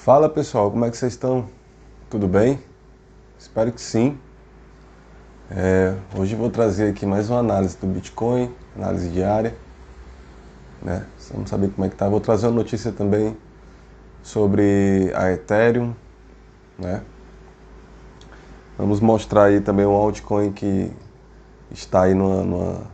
Fala pessoal, como é que vocês estão? Tudo bem? Espero que sim. Hoje eu vou trazer aqui mais uma análise do Bitcoin, análise diária, né? Vamos saber como é que tá. Vou trazer uma notícia também sobre a Ethereum, né? Vamos mostrar aí também um altcoin que está aí numa...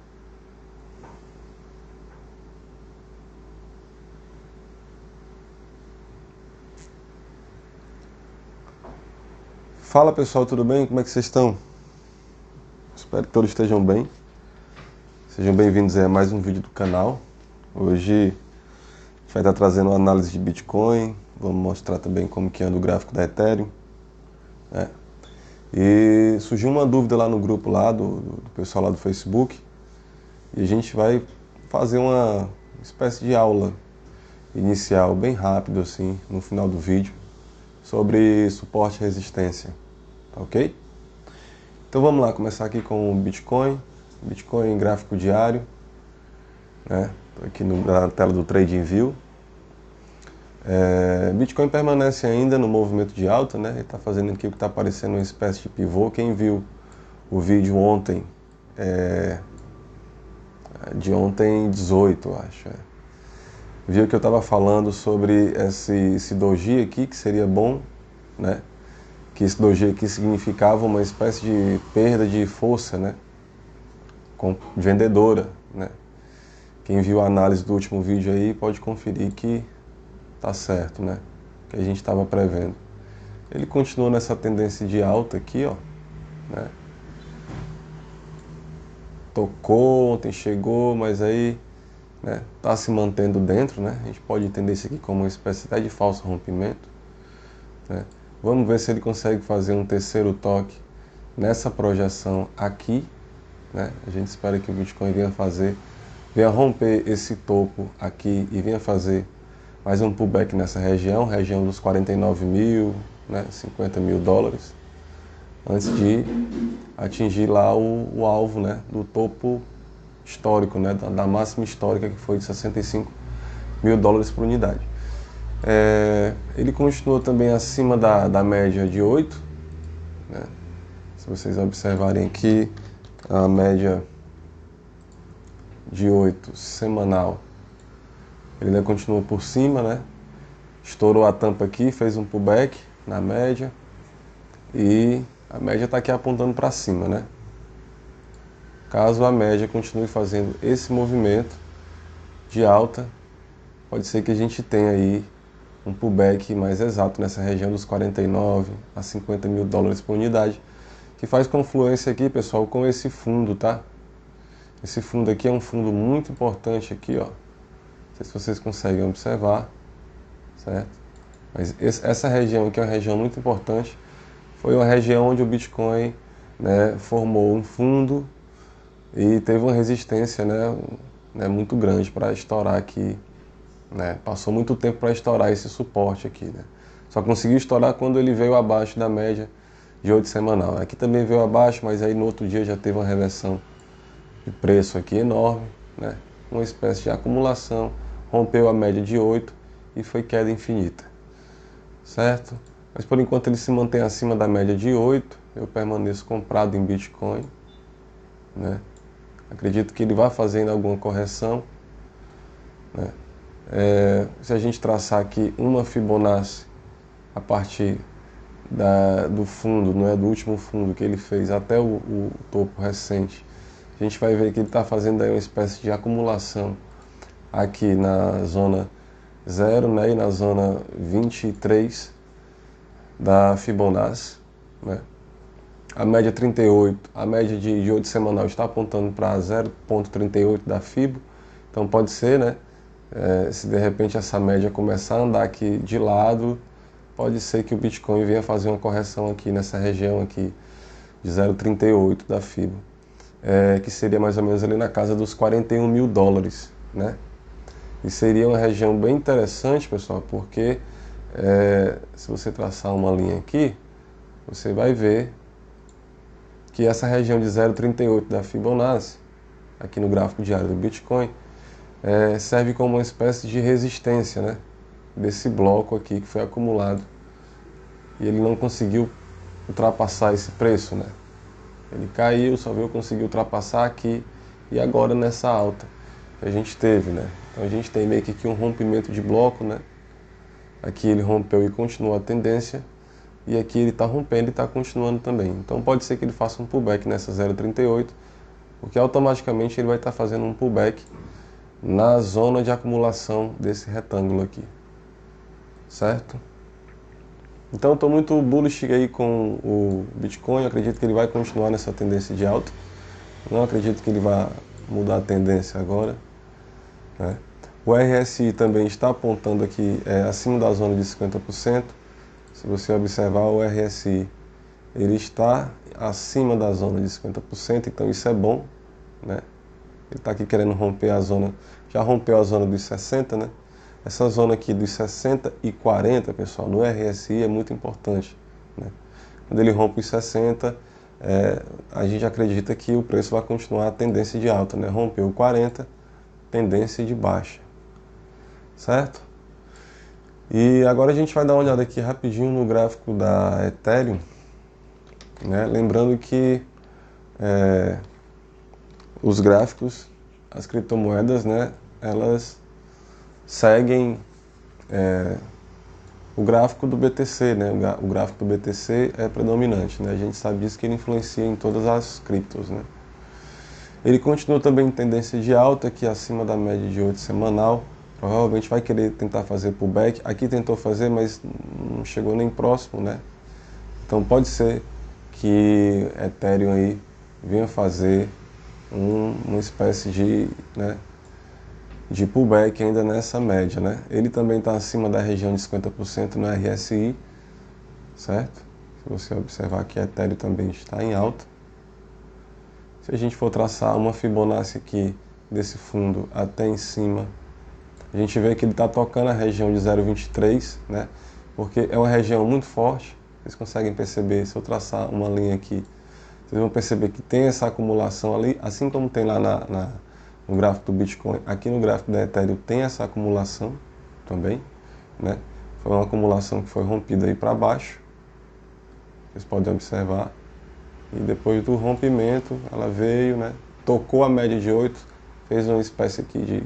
Fala pessoal, tudo bem? Como é que vocês estão? Espero que todos estejam bem. Sejam bem-vindos a mais um vídeo do canal. Hoje a gente vai estar trazendo uma análise de Bitcoin, vamos mostrar também como que anda o gráfico da Ethereum, né? E surgiu uma dúvida lá no grupo lá do pessoal lá do Facebook e a gente vai fazer uma espécie de aula inicial bem rápido assim, no final do vídeo, sobre suporte e resistência, tá ok? Então vamos lá, começar aqui com o Bitcoin em gráfico diário, né? Tô aqui na tela do TradingView. Bitcoin permanece ainda no movimento de alta, né? Ele está fazendo aqui o que está parecendo uma espécie de pivô. Quem viu o vídeo ontem, de ontem 18, eu acho, viu que eu estava falando sobre esse doji aqui, que seria bom, né? Que esse doji aqui significava uma espécie de perda de força, né? Vendedora, né? Quem viu a análise do último vídeo aí pode conferir que tá certo, né? Que a gente estava prevendo. Ele continua nessa tendência de alta aqui, ó, né? Tocou, ontem chegou, mas aí, né, tá se mantendo dentro, né? A gente pode entender isso aqui como uma espécie até de falso rompimento, né? Vamos ver se ele consegue fazer um terceiro toque nessa projeção aqui, né? A gente espera que o Bitcoin venha romper esse topo aqui e venha fazer mais um pullback nessa região dos 49 mil, né, 50 mil dólares, antes de atingir lá o alvo, né, do topo histórico, né, da máxima histórica, que foi de 65 mil dólares por unidade. Ele continua também acima da média de 8, né? Se vocês observarem aqui, a média de 8 semanal, ele ainda continua por cima, né? Estourou a tampa aqui, fez um pullback na média e a média está aqui apontando para cima, né? Caso a média continue fazendo esse movimento de alta, pode ser que a gente tenha aí um pullback mais exato nessa região dos 49 a 50 mil dólares por unidade, que faz confluência aqui, pessoal, com esse fundo, tá? Esse fundo aqui é um fundo muito importante aqui, ó. Não sei se vocês conseguem observar, certo? Mas essa região aqui é uma região muito importante. Foi uma região onde o Bitcoin, né, formou um fundo e teve uma resistência, né, muito grande para estourar aqui, né? Passou muito tempo para estourar esse suporte aqui, né? Só conseguiu estourar quando ele veio abaixo da média de 8 semanal. Aqui também veio abaixo, mas aí no outro dia já teve uma reversão de preço aqui enorme, né? Uma espécie de acumulação, rompeu a média de 8 e foi queda infinita, certo? Mas por enquanto ele se mantém acima da média de 8, eu permaneço comprado em Bitcoin, né? Acredito que ele vai fazendo alguma correção, né? Se a gente traçar aqui uma Fibonacci a partir do fundo, não é, do último fundo que ele fez até o topo recente, a gente vai ver que ele está fazendo aí uma espécie de acumulação aqui na zona 0, né, e na zona 23 da Fibonacci, né? A média 38, a média de 8 semanal está apontando para 0,38 da Fibo, então pode ser, né, se de repente essa média começar a andar aqui de lado, pode ser que o Bitcoin venha fazer uma correção aqui nessa região aqui de 0,38 da Fibo, que seria mais ou menos ali na casa dos 41 mil dólares, né? E seria uma região bem interessante, pessoal, porque se você traçar uma linha aqui, você vai ver que essa região de 0,38 da Fibonacci, aqui no gráfico diário do Bitcoin, serve como uma espécie de resistência, né, desse bloco aqui que foi acumulado e ele não conseguiu ultrapassar esse preço, né? Ele caiu, só veio conseguir ultrapassar aqui e agora nessa alta que a gente teve, né? Então a gente tem meio que aqui um rompimento de bloco, né? Aqui ele rompeu e continuou a tendência e aqui ele está rompendo e está continuando também. Então pode ser que ele faça um pullback nessa 0,38, porque automaticamente ele vai estar fazendo um pullback na zona de acumulação desse retângulo aqui, certo? Então estou muito bullish aí com o Bitcoin, acredito que ele vai continuar nessa tendência de alta, não acredito que ele vá mudar a tendência agora, né? O RSI também está apontando aqui acima da zona de 50%, se você observar o RSI, ele está acima da zona de 50%, então isso é bom, né? Ele está aqui querendo romper a zona, já rompeu a zona dos 60, né? Essa zona aqui dos 60 e 40, pessoal, no RSI é muito importante, né? Quando ele rompe os 60, a gente acredita que o preço vai continuar a tendência de alta, né? Rompeu o 40, tendência de baixa, certo? E agora a gente vai dar uma olhada aqui rapidinho no gráfico da Ethereum, né? Lembrando que os gráficos, as criptomoedas, né, elas seguem o gráfico do BTC, né? O gráfico do BTC é predominante, né? A gente sabe disso que ele influencia em todas as criptos, né? Ele continua também em tendência de alta, aqui acima da média de 8 semanal. Provavelmente vai querer tentar fazer pullback. Aqui tentou fazer, mas não chegou nem próximo, né? Então pode ser que Ethereum aí venha fazer uma espécie de, né, de pullback ainda nessa média, né? Ele também está acima da região de 50% no RSI, certo? Se você observar que Ethereum também está em alta. Se a gente for traçar uma Fibonacci aqui desse fundo até em cima, a gente vê que ele está tocando a região de 0,23, né? Porque é uma região muito forte. Vocês conseguem perceber, se eu traçar uma linha aqui, vocês vão perceber que tem essa acumulação ali, assim como tem lá no gráfico do Bitcoin, aqui no gráfico da Ethereum tem essa acumulação também, né? Foi uma acumulação que foi rompida aí para baixo, vocês podem observar. E depois do rompimento, ela veio, né? Tocou a média de 8, fez uma espécie aqui de...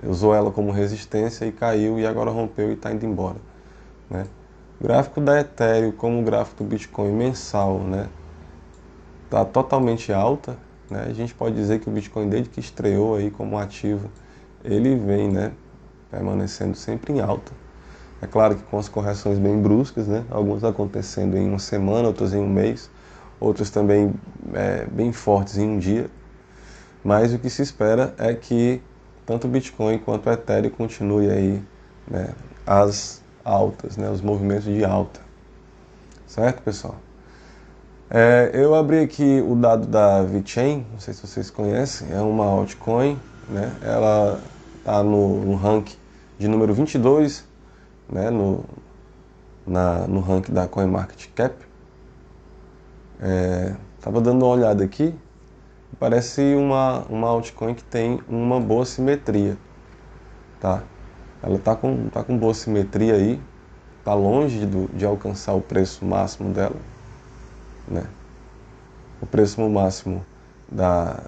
usou ela como resistência e caiu, e agora rompeu e está indo embora, né? O gráfico da Ethereum, como o gráfico do Bitcoin mensal, né, está totalmente alta, né? A gente pode dizer que o Bitcoin, desde que estreou aí como ativo, ele vem, né, permanecendo sempre em alta. É claro que com as correções bem bruscas, né? Alguns acontecendo em uma semana, outros em um mês, outros também bem fortes em um dia. Mas o que se espera é que tanto o Bitcoin quanto o Ethereum continue aí, né, as altas, né, os movimentos de alta. Certo, pessoal? Eu abri aqui o dado da VeChain, não sei se vocês conhecem, é uma altcoin, né? Ela está no ranking de número 22, né, no ranking da CoinMarketCap. Estava dando uma olhada aqui, parece uma altcoin que tem uma boa simetria, tá? Ela tá com boa simetria aí, tá longe de alcançar o preço máximo dela, né? O preço máximo da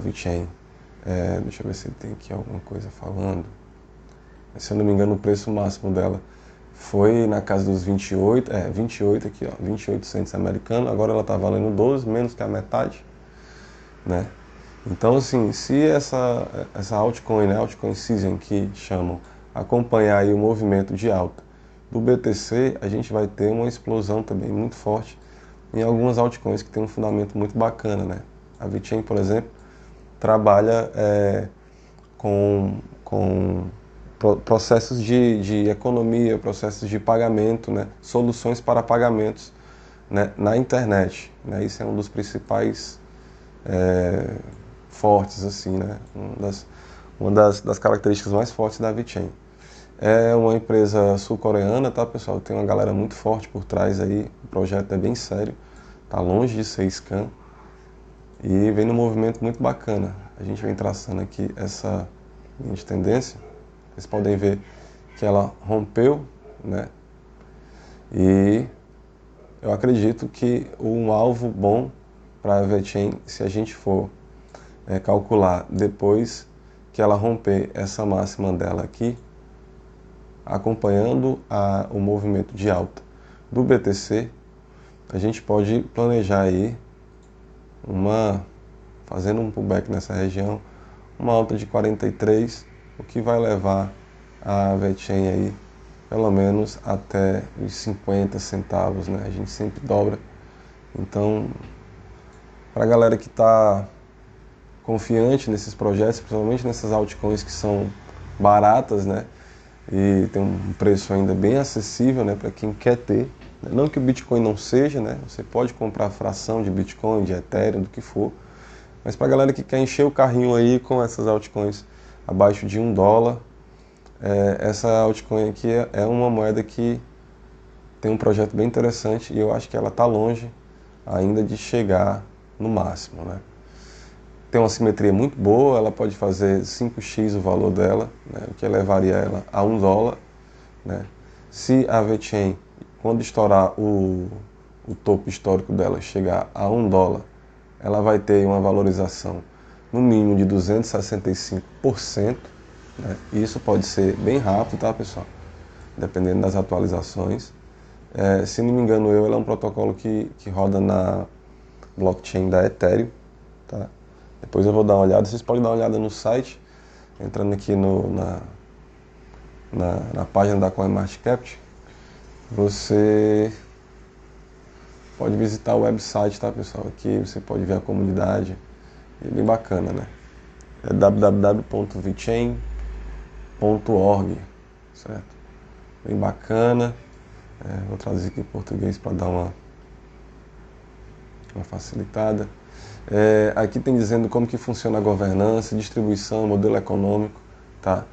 VeChain, deixa eu ver se tem aqui alguma coisa falando. Se eu não me engano, o preço máximo dela foi na casa dos 28, 28 aqui, ó, 28 cents americano. Agora ela tá valendo 12, menos que a metade, né? Então, assim, se essa altcoin, né, altcoin season que chamam, acompanhar aí o movimento de alta do BTC, a gente vai ter uma explosão também muito forte em algumas altcoins que tem um fundamento muito bacana, né? A VeChain, por exemplo, trabalha com processos de economia, processos de pagamento, né? Soluções para pagamentos, né, na internet, né? Isso é um dos principais fortes, assim, né? Uma das características mais fortes da VeChain. É uma empresa sul-coreana, tá, pessoal? Tem uma galera muito forte por trás aí, o projeto é bem sério, tá longe de ser scam e vem num movimento muito bacana. A gente vem traçando aqui essa linha de tendência, Vocês podem ver que ela rompeu, né? E eu acredito que um alvo bom para a VeChain, se a gente for calcular depois que ela romper essa máxima dela aqui, acompanhando o movimento de alta do BTC, a gente pode planejar aí fazendo um pullback nessa região, uma alta de 43, o que vai levar a VeChain aí pelo menos até os 50 centavos, né? A gente sempre dobra. Então, para a galera que está confiante nesses projetos, principalmente nessas altcoins que são baratas, né? E tem um preço ainda bem acessível, né? Para quem quer ter. Não que o Bitcoin não seja, né? Você pode comprar fração de Bitcoin, de Ethereum, do que for. Mas para a galera que quer encher o carrinho aí com essas altcoins abaixo de $1, essa altcoin aqui é uma moeda que tem um projeto bem interessante e eu acho que ela está longe ainda de chegar no máximo, né? Tem uma simetria muito boa, ela pode fazer 5x o valor dela, né? O que levaria ela a $1, né? Se a VeChain, quando estourar o topo histórico dela, chegar a $1, ela vai ter uma valorização no mínimo de 265%, né? E isso pode ser bem rápido, tá, pessoal? Dependendo das atualizações. Se não me engano, ela é um protocolo que roda na blockchain da Ethereum, tá? Depois eu vou dar uma olhada, vocês podem dar uma olhada no site, entrando aqui na página da CoinMarketCap, você pode visitar o website, tá, pessoal? Aqui você pode ver a comunidade, é bem bacana, né? É www.vchain.org, certo? Bem bacana. Vou traduzir aqui em português para dar uma facilitada. Aqui tem dizendo como que funciona a governança, distribuição, modelo econômico, tá?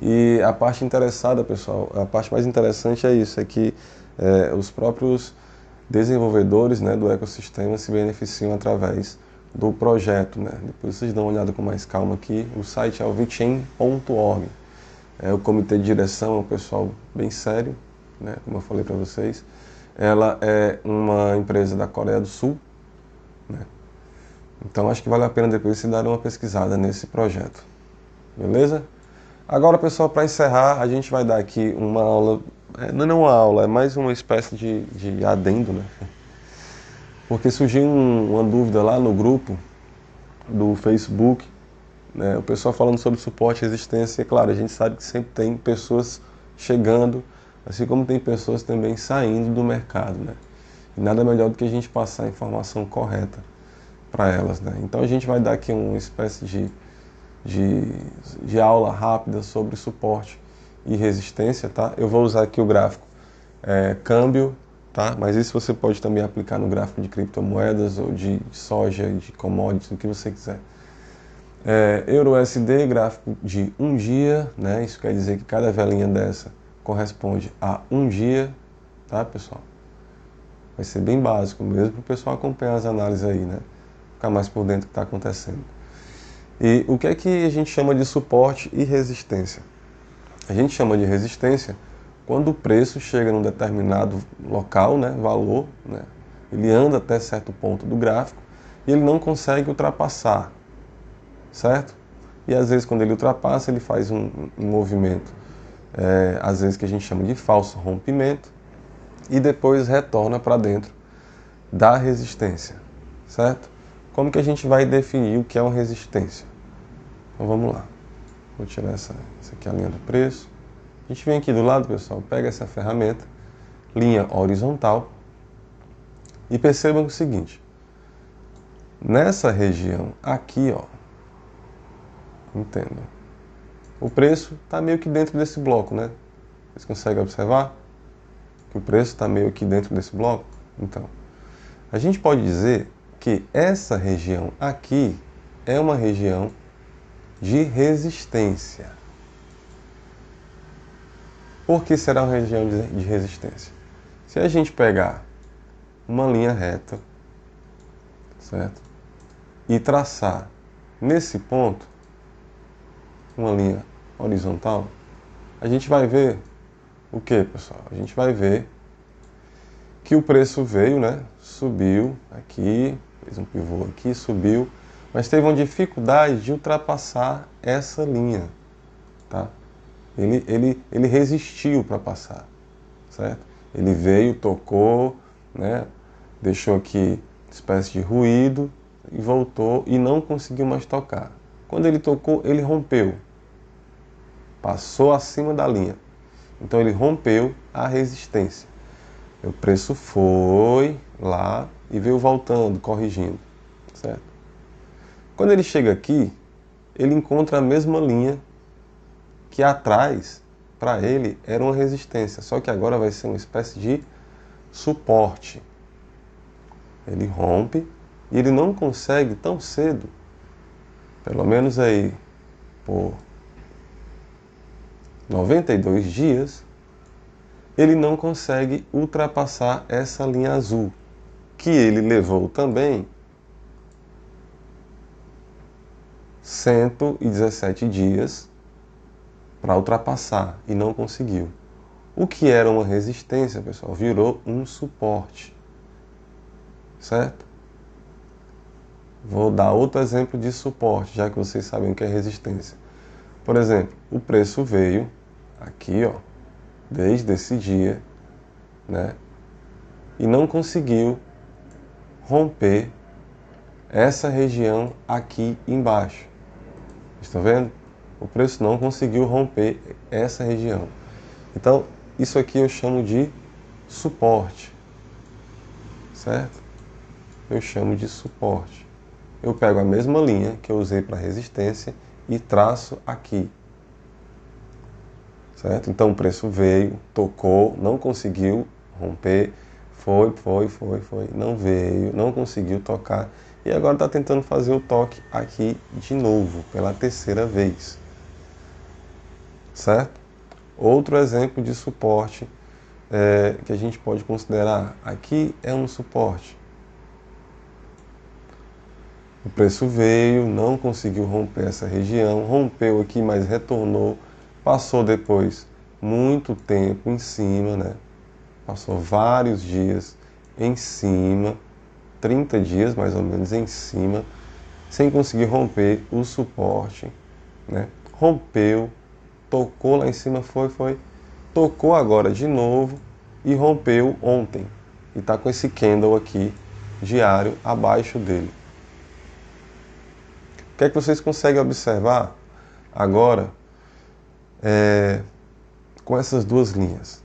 E a parte interessada, pessoal, a parte mais interessante é isso, é que os próprios desenvolvedores, né, do ecossistema se beneficiam através do projeto, né? Depois vocês dão uma olhada com mais calma aqui. O site é o vchain.org. O comitê de direção é um pessoal bem sério, né, como eu falei para vocês. Ela é uma empresa da Coreia do Sul, né? Então acho que vale a pena depois vocês darem uma pesquisada nesse projeto. Beleza? Agora, pessoal, para encerrar, a gente vai dar aqui uma aula, não é uma aula, é mais uma espécie de adendo, né? Porque surgiu uma dúvida lá no grupo do Facebook, né? O pessoal falando sobre suporte e resistência. E, claro, a gente sabe que sempre tem pessoas chegando, assim como tem pessoas também saindo do mercado, né? E nada melhor do que a gente passar a informação correta para elas, né? Então a gente vai dar aqui uma espécie de aula rápida sobre suporte e resistência, tá? Eu vou usar aqui o gráfico câmbio, tá? Mas isso você pode também aplicar no gráfico de criptomoedas ou de soja, de commodities, o que você quiser. EURUSD, gráfico de um dia, né? Isso quer dizer que cada velinha dessa corresponde a um dia, tá, pessoal? Vai ser bem básico mesmo para o pessoal acompanhar as análises aí, né? Ficar mais por dentro do que está acontecendo. E o que é que a gente chama de suporte e resistência? A gente chama de resistência quando o preço chega num determinado local, né, valor, né, ele anda até certo ponto do gráfico e ele não consegue ultrapassar, certo? E às vezes quando ele ultrapassa, ele faz um movimento, às vezes que a gente chama de falso rompimento, e depois retorna para dentro da resistência, certo? Como que a gente vai definir o que é uma resistência? Então vamos lá. Vou tirar essa aqui é a linha do preço. A gente vem aqui do lado, pessoal, pega essa ferramenta, linha horizontal, e percebam o seguinte. Nessa região aqui, ó, entendam, o preço está meio que dentro desse bloco, né? Vocês conseguem observar que o preço está meio que dentro desse bloco? Então, a gente pode dizer que essa região aqui é uma região de resistência. Por que será uma região de resistência? Se a gente pegar uma linha reta, certo? E traçar nesse ponto uma linha horizontal, a gente vai ver o que, pessoal? A gente vai ver que o preço veio, né? Subiu aqui, fez um pivô aqui, subiu, mas teve uma dificuldade de ultrapassar essa linha, tá? Ele resistiu para passar, certo? Ele veio, tocou, né? Deixou aqui espécie de ruído e voltou e não conseguiu mais tocar. Quando ele tocou, ele rompeu, passou acima da linha. Então ele rompeu a resistência. O preço foi lá e veio voltando, corrigindo, certo? Quando ele chega aqui, ele encontra a mesma linha que atrás, para ele, era uma resistência, só que agora vai ser uma espécie de suporte. Ele rompe e ele não consegue tão cedo, pelo menos aí por 92 dias, ele não consegue ultrapassar essa linha azul, que ele levou também 117 dias para ultrapassar e não conseguiu. O que era uma resistência, pessoal, virou um suporte, certo? Vou dar outro exemplo de suporte, já que vocês sabem o que é resistência. Por exemplo, o preço veio aqui, ó, desde esse dia, né? E não conseguiu romper essa região aqui embaixo. Estão vendo? O preço não conseguiu romper essa região. Então, isso aqui eu chamo de suporte, certo? Eu chamo de suporte. Eu pego a mesma linha que eu usei para resistência e traço aqui, certo? Então o preço veio, tocou, não conseguiu romper, foi, não veio, não conseguiu tocar e agora está tentando fazer o toque aqui de novo, pela terceira vez, certo? Outro exemplo de suporte que a gente pode considerar aqui é um suporte. O preço veio, não conseguiu romper essa região, rompeu aqui, mas retornou, passou depois muito tempo em cima, né? Passou vários dias em cima, 30 dias mais ou menos em cima, sem conseguir romper o suporte, né? Rompeu, tocou lá em cima, foi, tocou agora de novo e rompeu ontem. E está com esse candle aqui, diário, abaixo dele. O que é que vocês conseguem observar agora com essas duas linhas?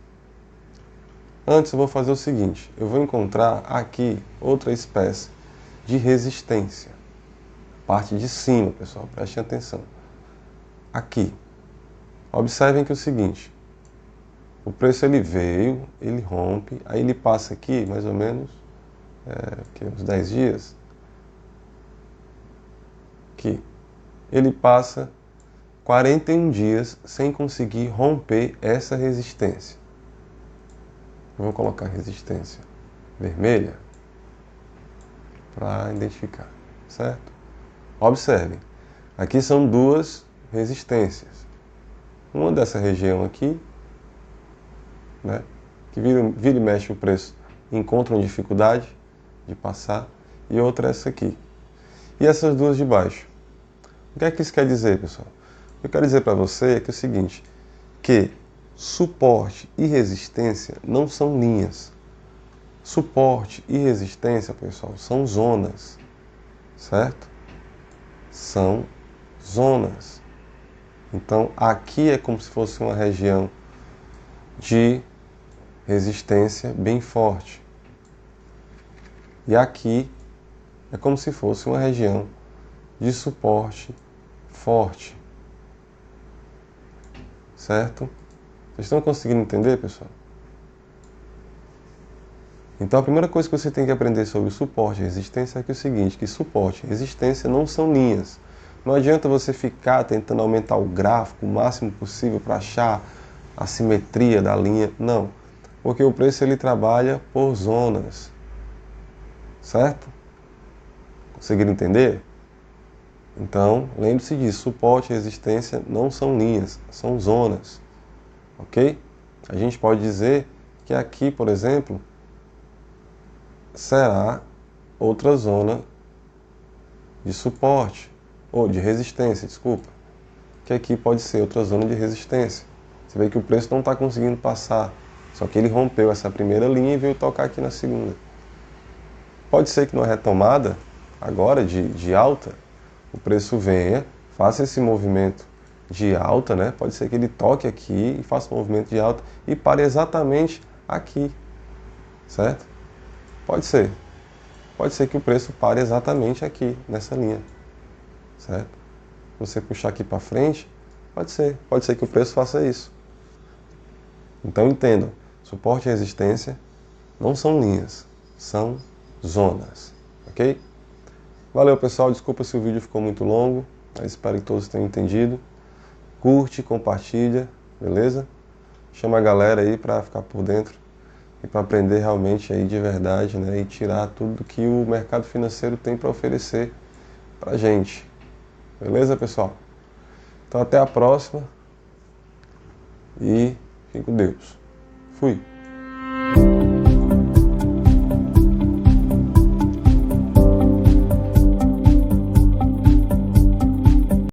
Antes eu vou fazer o seguinte, eu vou encontrar aqui outra espécie de resistência. Parte de cima, pessoal, prestem atenção. Aqui. Observem que é o seguinte, o preço ele veio, ele rompe, aí ele passa aqui mais ou menos uns 10 dias. Aqui. Ele passa 41 dias sem conseguir romper essa resistência. Vou colocar resistência vermelha para identificar, certo? Observem, aqui são duas resistências. Uma dessa região aqui, né, que vira e mexe o preço, encontra uma dificuldade de passar, e outra essa aqui. E essas duas de baixo. O que é que isso quer dizer, pessoal? O que eu quero dizer para você é que é o seguinte, que suporte e resistência não são linhas. Suporte e resistência, pessoal, são zonas, certo? São zonas. Então, aqui é como se fosse uma região de resistência bem forte. E aqui é como se fosse uma região de suporte forte. Certo? Vocês estão conseguindo entender, pessoal? Então a primeira coisa que você tem que aprender sobre suporte e resistência é que é o seguinte, que suporte e resistência não são linhas. Não adianta você ficar tentando aumentar o gráfico o máximo possível para achar a simetria da linha. Não. Porque o preço ele trabalha por zonas. Certo? Conseguiram entender? Então, lembre-se disso, suporte e resistência não são linhas, são zonas. ok? A gente pode dizer que aqui, por exemplo, será outra zona de suporte, ou de resistência, desculpa. Que aqui pode ser outra zona de resistência. Você vê que o preço não está conseguindo passar, só que ele rompeu essa primeira linha e veio tocar aqui na segunda. Pode ser que numa retomada, agora de alta, o preço venha, faça esse movimento de alta, né? Pode ser que ele toque aqui e faça um movimento de alta e pare exatamente aqui, certo? Pode ser. Pode ser que o preço pare exatamente aqui, nessa linha, certo? Você puxar aqui para frente, pode ser. Pode ser que o preço faça isso. Então entendam, suporte e resistência não são linhas, são zonas, ok? Valeu pessoal, desculpa se o vídeo ficou muito longo, mas espero que todos tenham entendido. Curte, compartilha, beleza? Chama a galera aí para ficar por dentro e para aprender realmente aí de verdade, né? E tirar tudo que o mercado financeiro tem para oferecer pra gente. Beleza, pessoal? Então até a próxima e fique com Deus. Fui!